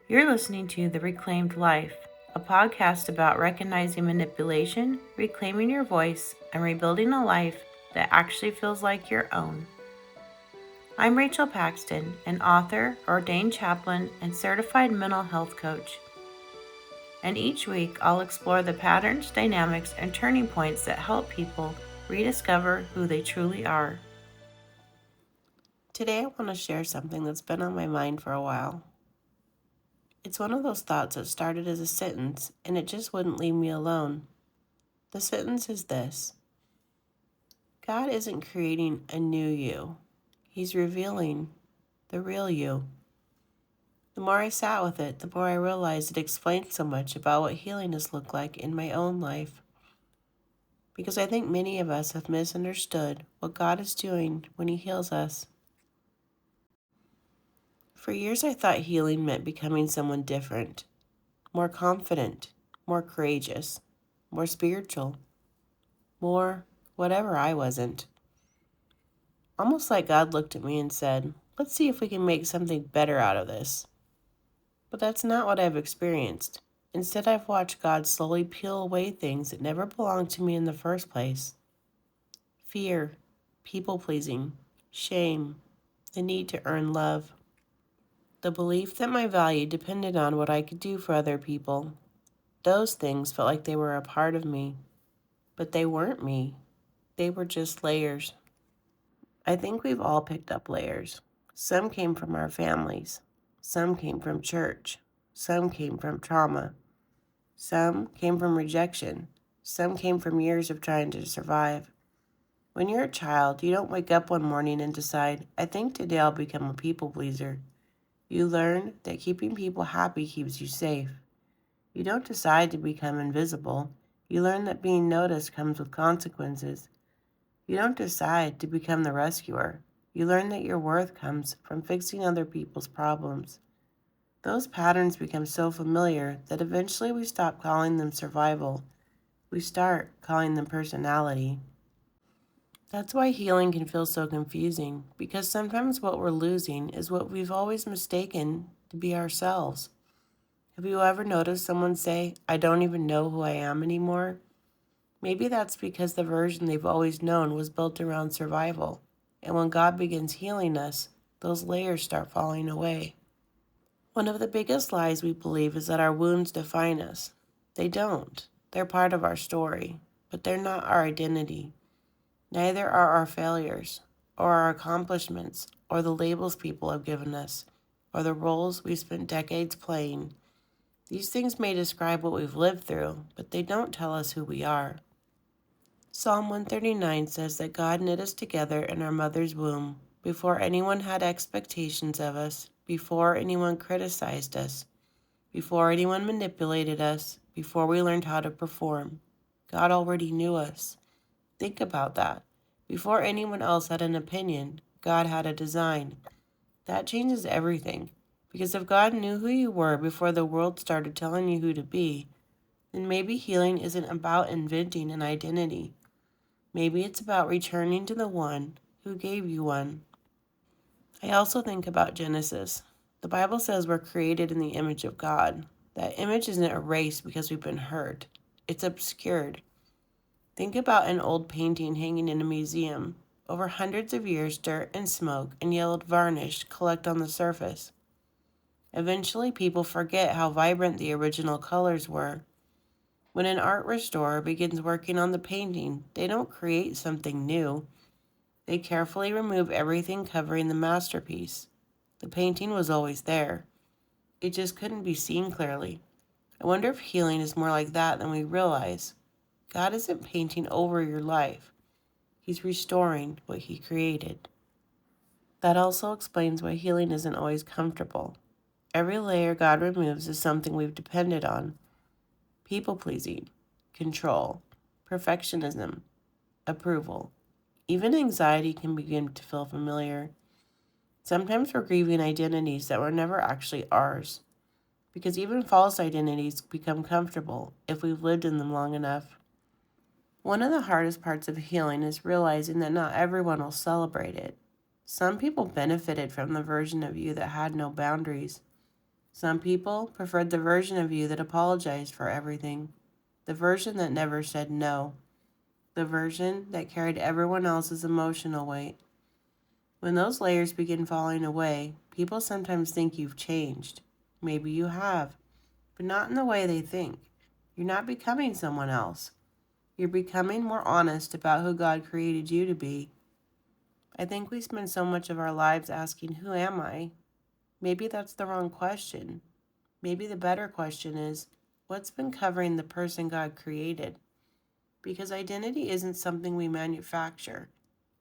You're listening to The Reclaimed Life, a podcast about recognizing manipulation, reclaiming your voice, and rebuilding a life that actually feels like your own. I'm Rachel Paxton, an author, ordained chaplain, and certified mental health coach. And each week, I'll explore the patterns, dynamics, and turning points that help people rediscover who they truly are. Today, I want to share something that's been on my mind for a while. It's one of those thoughts that started as a sentence, and it just wouldn't leave me alone. The sentence is this: God isn't creating a new you. He's revealing the real you. The more I sat with it, the more I realized it explained so much about what healing has looked like in my own life. Because I think many of us have misunderstood what God is doing when He heals us. For years, I thought healing meant becoming someone different, more confident, more courageous, more spiritual, more whatever I wasn't. Almost like God looked at me and said, let's see if we can make something better out of this. But that's not what I've experienced. Instead, I've watched God slowly peel away things that never belonged to me in the first place. Fear, people-pleasing, shame, the need to earn love, the belief that my value depended on what I could do for other people. Those things felt like they were a part of me, but they weren't me. They were just layers. I think we've all picked up layers. Some came from our families. Some came from church. Some came from trauma. Some came from rejection. Some came from years of trying to survive. When you're a child, you don't wake up one morning and decide, I think today I'll become a people pleaser. You learn that keeping people happy keeps you safe. You don't decide to become invisible. You learn that being noticed comes with consequences. You don't decide to become the rescuer. You learn that your worth comes from fixing other people's problems. Those patterns become so familiar that eventually we stop calling them survival. We start calling them personality. That's why healing can feel so confusing, because sometimes what we're losing is what we've always mistaken to be ourselves. Have you ever noticed someone say, I don't even know who I am anymore? Maybe that's because the version they've always known was built around survival. And when God begins healing us, those layers start falling away. One of the biggest lies we believe is that our wounds define us. They don't. They're part of our story, but they're not our identity. Neither are our failures, or our accomplishments, or the labels people have given us, or the roles we spent decades playing. These things may describe what we've lived through, but they don't tell us who we are. Psalm 139 says that God knit us together in our mother's womb, before anyone had expectations of us, before anyone criticized us, before anyone manipulated us, before we learned how to perform. God already knew us. Think about that. Before anyone else had an opinion, God had a design. That changes everything. Because if God knew who you were before the world started telling you who to be, then maybe healing isn't about inventing an identity. Maybe it's about returning to the one who gave you one. I also think about Genesis. The Bible says we're created in the image of God. That image isn't erased because we've been hurt. It's obscured. Think about an old painting hanging in a museum. Over hundreds of years, dirt and smoke and yellowed varnish collect on the surface. Eventually, people forget how vibrant the original colors were. When an art restorer begins working on the painting, they don't create something new. They carefully remove everything covering the masterpiece. The painting was always there. It just couldn't be seen clearly. I wonder if healing is more like that than we realize. God isn't painting over your life. He's restoring what He created. That also explains why healing isn't always comfortable. Every layer God removes is something we've depended on. People-pleasing, control, perfectionism, approval. Even anxiety can begin to feel familiar. Sometimes we're grieving identities that were never actually ours, because even false identities become comfortable if we've lived in them long enough. One of the hardest parts of healing is realizing that not everyone will celebrate it. Some people benefited from the version of you that had no boundaries. Some people preferred the version of you that apologized for everything, the version that never said no, the version that carried everyone else's emotional weight. When those layers begin falling away, people sometimes think you've changed. Maybe you have, but not in the way they think. You're not becoming someone else. You're becoming more honest about who God created you to be. I think we spend so much of our lives asking, "Who am I?" Maybe that's the wrong question. Maybe the better question is, what's been covering the person God created? Because identity isn't something we manufacture.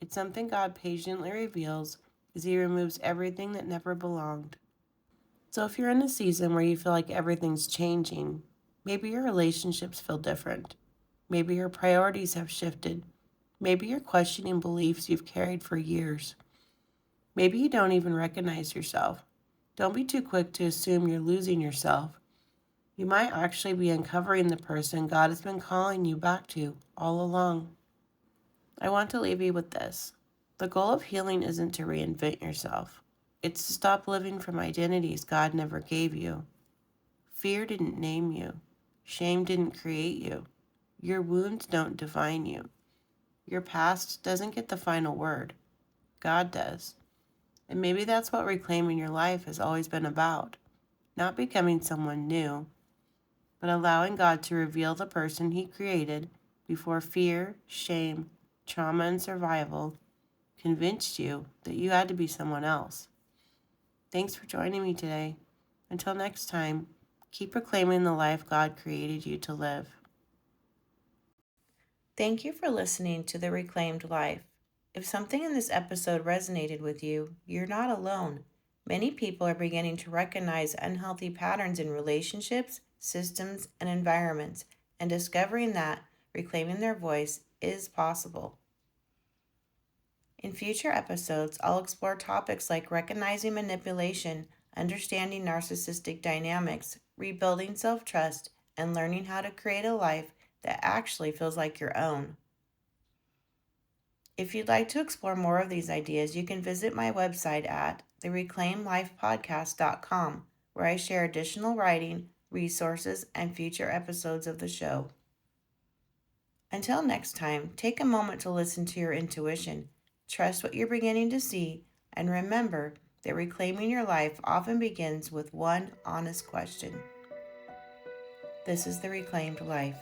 It's something God patiently reveals as He removes everything that never belonged. So if you're in a season where you feel like everything's changing, maybe your relationships feel different. Maybe your priorities have shifted. Maybe you're questioning beliefs you've carried for years. Maybe you don't even recognize yourself. Don't be too quick to assume you're losing yourself. You might actually be uncovering the person God has been calling you back to all along. I want to leave you with this. The goal of healing isn't to reinvent yourself. It's to stop living from identities God never gave you. Fear didn't name you. Shame didn't create you. Your wounds don't define you. Your past doesn't get the final word. God does. And maybe that's what reclaiming your life has always been about. Not becoming someone new, but allowing God to reveal the person He created before fear, shame, trauma, and survival convinced you that you had to be someone else. Thanks for joining me today. Until next time, keep proclaiming the life God created you to live. Thank you for listening to The Reclaimed Life. If something in this episode resonated with you, you're not alone. Many people are beginning to recognize unhealthy patterns in relationships, systems, and environments, and discovering that reclaiming their voice is possible. In future episodes, I'll explore topics like recognizing manipulation, understanding narcissistic dynamics, rebuilding self-trust, and learning how to create a life that actually feels like your own. If you'd like to explore more of these ideas, you can visit my website at thereclaimedlifepodcast.com, where I share additional writing, resources, and future episodes of the show. Until next time, take a moment to listen to your intuition, trust what you're beginning to see, and remember that reclaiming your life often begins with one honest question. This is The Reclaimed Life.